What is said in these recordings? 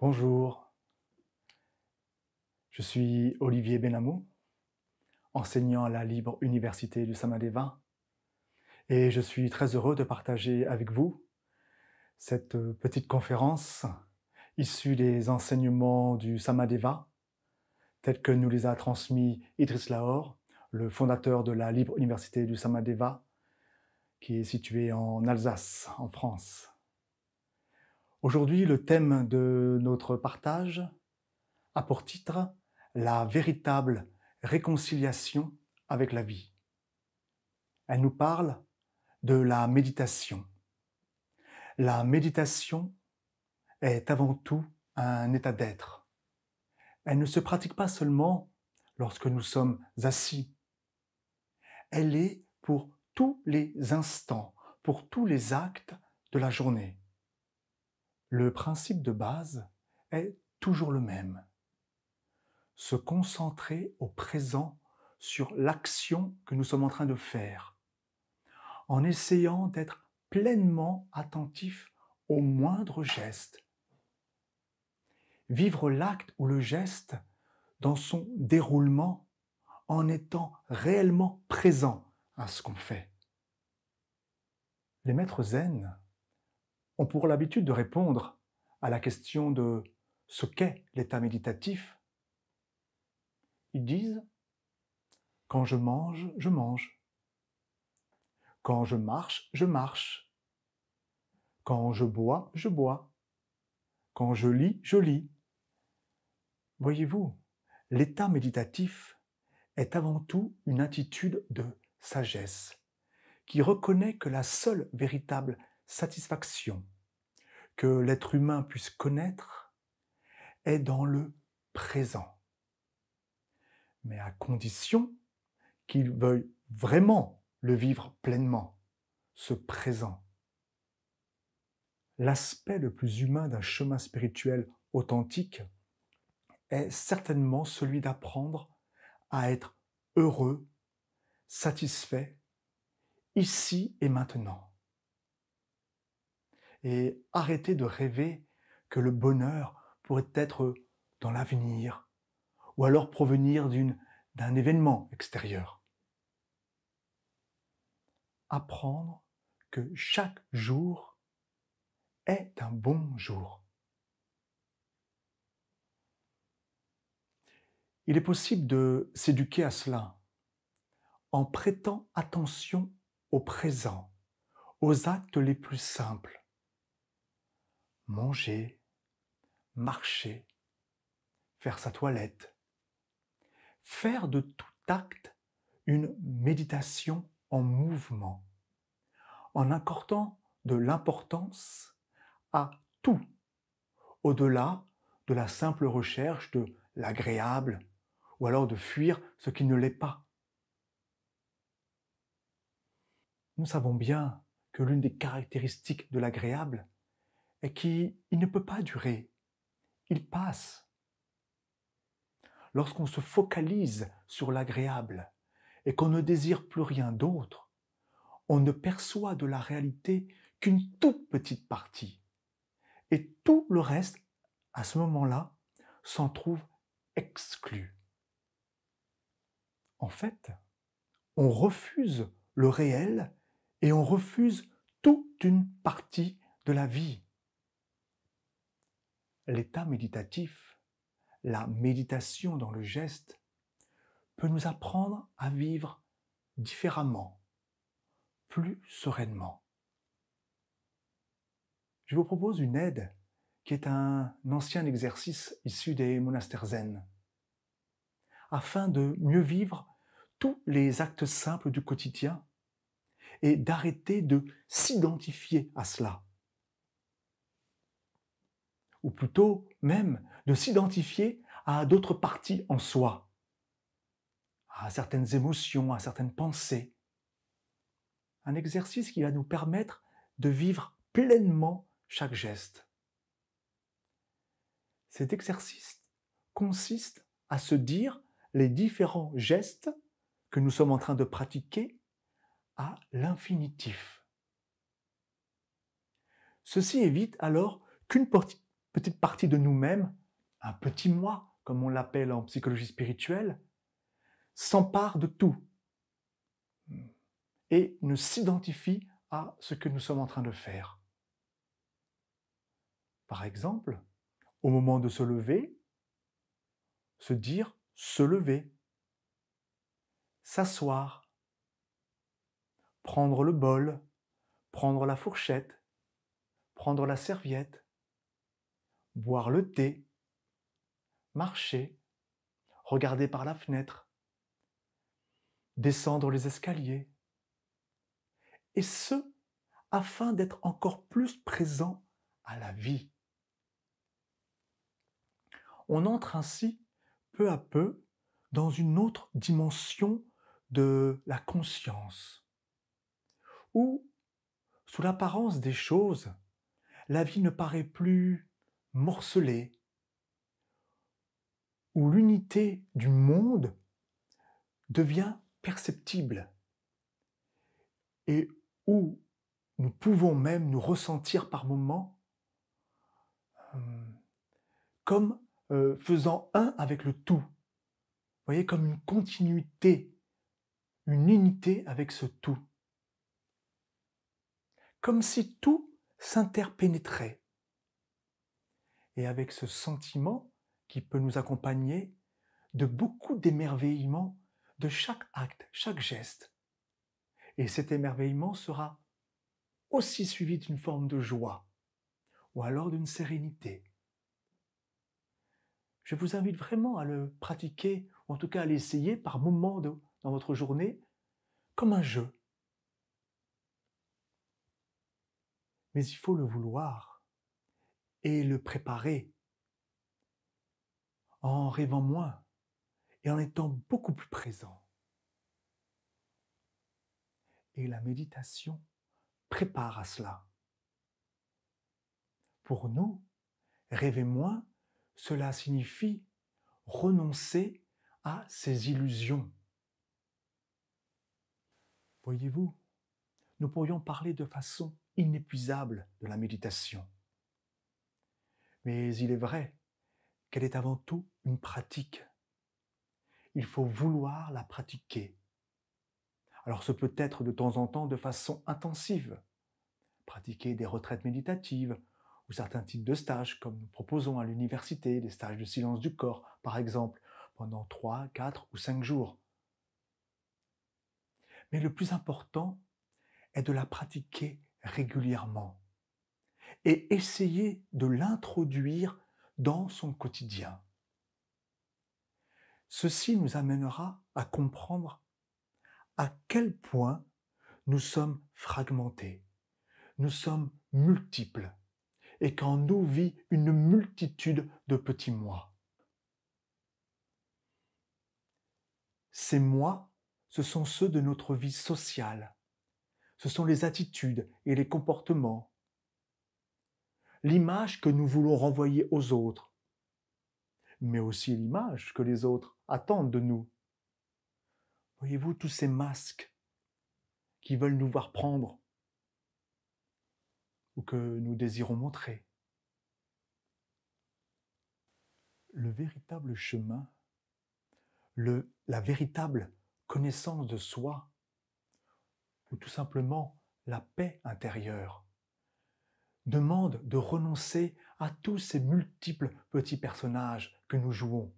Bonjour, je suis Olivier Benamou, enseignant à la Libre Université du Samadeva, et je suis très heureux de partager avec vous cette petite conférence issue des enseignements du Samadeva, tels que nous les a transmis Idriss Lahore, le fondateur de la Libre Université du Samadeva, qui est située en Alsace, en France. Aujourd'hui, le thème de notre partage a pour titre « La véritable réconciliation avec la vie ». Elle nous parle de la méditation. La méditation est avant tout un état d'être. Elle ne se pratique pas seulement lorsque nous sommes assis. Elle est pour tous les instants, pour tous les actes de la journée. Le principe de base est toujours le même. Se concentrer au présent sur l'action que nous sommes en train de faire, en essayant d'être pleinement attentif au moindre geste. Vivre l'acte ou le geste dans son déroulement en étant réellement présent à ce qu'on fait. Les maîtres zen ont pour l'habitude de répondre à la question de ce qu'est l'état méditatif. Ils disent « Quand je mange, je mange. Quand je marche, je marche. Quand je bois, je bois. Quand je lis, je lis. » Voyez-vous, l'état méditatif est avant tout une attitude de sagesse qui reconnaît que la seule véritable satisfaction que l'être humain puisse connaître est dans le présent. Mais à condition qu'il veuille vraiment le vivre pleinement, ce présent. L'aspect le plus humain d'un chemin spirituel authentique est certainement celui d'apprendre à être heureux, satisfait, ici et maintenant. Et arrêter de rêver que le bonheur pourrait être dans l'avenir, ou alors provenir d'un événement extérieur. Apprendre que chaque jour est un bon jour. Il est possible de s'éduquer à cela en prêtant attention au présent, aux actes les plus simples. Manger, marcher, faire sa toilette. Faire de tout acte une méditation en mouvement, en accordant de l'importance à tout, au-delà de la simple recherche de l'agréable, ou alors de fuir ce qui ne l'est pas. Nous savons bien que l'une des caractéristiques de l'agréable est qu'il ne peut pas durer, il passe. Lorsqu'on se focalise sur l'agréable et qu'on ne désire plus rien d'autre, on ne perçoit de la réalité qu'une toute petite partie. Et tout le reste, à ce moment-là, s'en trouve exclu. En fait, on refuse le réel et on refuse toute une partie de la vie. L'état méditatif, la méditation dans le geste, peut nous apprendre à vivre différemment, plus sereinement. Je vous propose une aide qui est un ancien exercice issu des monastères zen, afin de mieux vivre tous les actes simples du quotidien et d'arrêter de s'identifier à cela. Ou plutôt même de s'identifier à d'autres parties en soi, à certaines émotions, à certaines pensées. Un exercice qui va nous permettre de vivre pleinement chaque geste. Cet exercice consiste à se dire les différents gestes que nous sommes en train de pratiquer à l'infinitif. Ceci évite alors qu'une petite partie de nous-mêmes, un petit moi, comme on l'appelle en psychologie spirituelle, s'empare de tout et ne s'identifie à ce que nous sommes en train de faire. Par exemple, au moment de se lever, se dire se lever, s'asseoir, prendre le bol, prendre la fourchette, prendre la serviette, boire le thé, marcher, regarder par la fenêtre, descendre les escaliers, et ce, afin d'être encore plus présent à la vie. On entre ainsi, peu à peu, dans une autre dimension de la conscience, où, sous l'apparence des choses, la vie ne paraît plus morcelée, où l'unité du monde devient perceptible et où nous pouvons même nous ressentir par moments comme faisant un avec le tout. Vous voyez, comme une continuité, une unité avec ce tout. Comme si tout s'interpénétrait. Et avec ce sentiment qui peut nous accompagner de beaucoup d'émerveillement de chaque acte, chaque geste. Et cet émerveillement sera aussi suivi d'une forme de joie ou alors d'une sérénité. Je vous invite vraiment à le pratiquer, ou en tout cas à l'essayer par moments dans votre journée, comme un jeu. Mais il faut le vouloir et le préparer en rêvant moins et en étant beaucoup plus présent. Et la méditation prépare à cela. Pour nous, rêver moins, cela signifie renoncer à ces illusions. Voyez-vous, nous pourrions parler de façon inépuisable de la méditation. Mais il est vrai qu'elle est avant tout une pratique. Il faut vouloir la pratiquer. Alors ce peut être de temps en temps de façon intensive. Pratiquer des retraites méditatives ou certains types de stages comme nous proposons à l'université, des stages de silence du corps par exemple, pendant 3, 4 ou 5 jours. Mais le plus important est de la pratiquer régulièrement et essayer de l'introduire dans son quotidien. Ceci nous amènera à comprendre à quel point nous sommes fragmentés, nous sommes multiples et qu'en nous vit une multitude de petits moi. Ces moi, ce sont ceux de notre vie sociale, ce sont les attitudes et les comportements, l'image que nous voulons renvoyer aux autres, mais aussi l'image que les autres attendent de nous. Voyez-vous tous ces masques qui veulent nous voir prendre ou que nous désirons montrer. Le véritable chemin, la véritable connaissance de soi, ou tout simplement la paix intérieure, demande de renoncer à tous ces multiples petits personnages que nous jouons,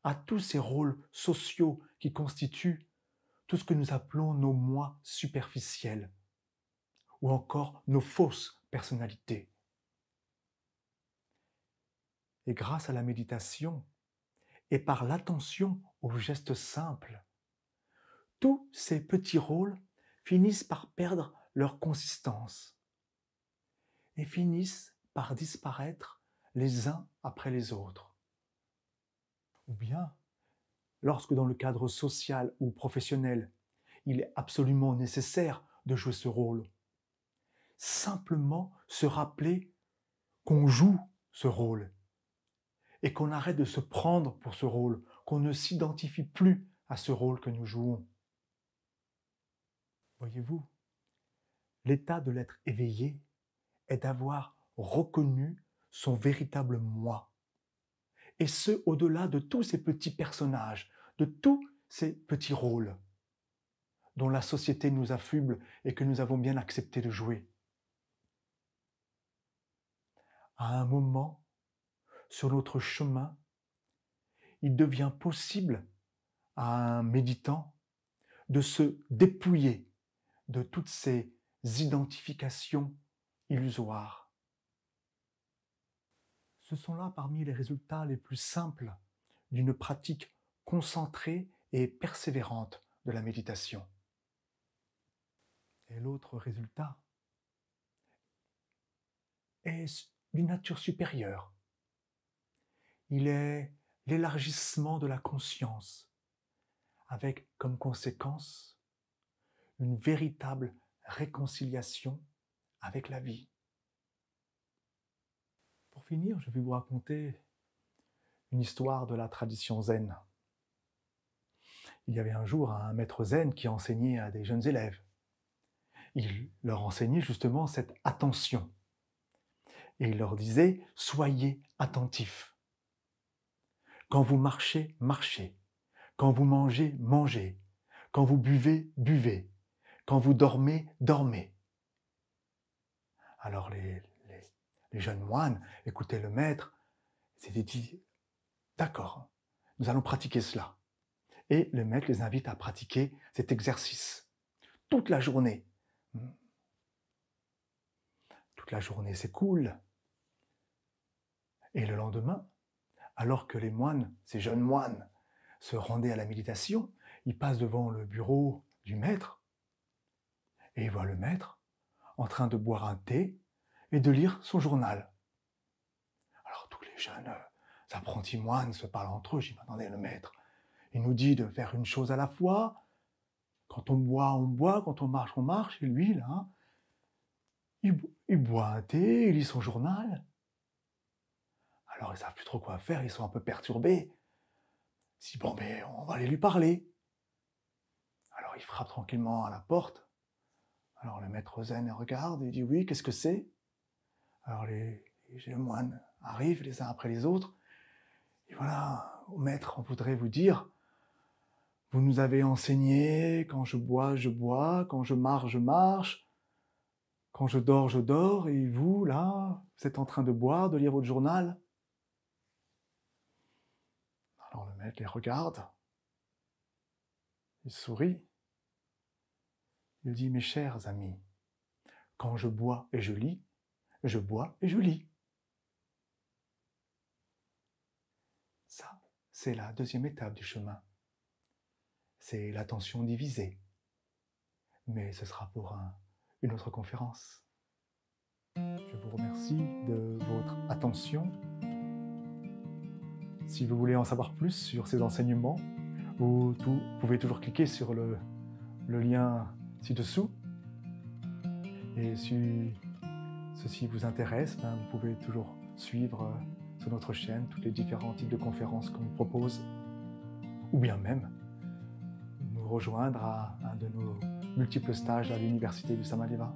à tous ces rôles sociaux qui constituent tout ce que nous appelons nos moi superficiels, ou encore nos fausses personnalités. Et grâce à la méditation et par l'attention aux gestes simples, tous ces petits rôles finissent par perdre leur consistance et finissent par disparaître les uns après les autres. Ou bien, lorsque dans le cadre social ou professionnel, il est absolument nécessaire de jouer ce rôle, simplement se rappeler qu'on joue ce rôle et qu'on arrête de se prendre pour ce rôle, qu'on ne s'identifie plus à ce rôle que nous jouons. Voyez-vous, l'état de l'être éveillé est d'avoir reconnu son véritable moi. Et ce, au-delà de tous ces petits personnages, de tous ces petits rôles dont la société nous affuble et que nous avons bien accepté de jouer. À un moment, sur notre chemin, il devient possible à un méditant de se dépouiller de toutes ces identifications illusoires. Ce sont là parmi les résultats les plus simples d'une pratique concentrée et persévérante de la méditation. Et l'autre résultat est d'une nature supérieure. Il est l'élargissement de la conscience, avec comme conséquence une véritable réconciliation avec la vie. Pour finir, je vais vous raconter une histoire de la tradition zen. Il y avait un jour un maître zen qui enseignait à des jeunes élèves. Il leur enseignait justement cette attention. Et il leur disait « Soyez attentifs. Quand vous marchez, marchez. Quand vous mangez, mangez. Quand vous buvez, buvez. Quand vous dormez, dormez. » Alors les jeunes moines écoutaient le maître, s'étaient dit « D'accord, nous allons pratiquer cela. » Et le maître les invite à pratiquer cet exercice toute la journée. Toute la journée s'écoule. Et le lendemain, alors que les moines, ces jeunes moines, se rendaient à la méditation, ils passent devant le bureau du maître et ils voient le maître en train de boire un thé et de lire son journal. Alors tous les jeunes apprentis moines se parlent entre eux. Je dis, attendez, le maître, il nous dit de faire une chose à la fois. Quand on boit, quand on marche, et lui, là, il boit un thé, il lit son journal. Alors ils ne savent plus trop quoi faire, ils sont un peu perturbés. Ils disent, bon, mais on va aller lui parler. Alors il frappe tranquillement à la porte. Alors le maître zen regarde et dit, oui, qu'est-ce que c'est? Alors les moines arrivent les uns après les autres. Et voilà, au maître, on voudrait vous dire, vous nous avez enseigné, quand je bois, quand je marche, quand je dors, et vous, là, vous êtes en train de boire, de lire votre journal. Alors le maître les regarde, il sourit, il dit, mes chers amis, quand je bois et je lis, je bois et je lis. Ça, c'est la deuxième étape du chemin. C'est l'attention divisée. Mais ce sera pour une autre conférence. Je vous remercie de votre attention. Si vous voulez en savoir plus sur ces enseignements, vous pouvez toujours cliquer sur le lien ci-dessous. Et si ceci vous intéresse, vous pouvez toujours suivre sur notre chaîne tous les différents types de conférences qu'on vous propose, ou bien même nous rejoindre à un de nos multiples stages à l'université du Samadeva.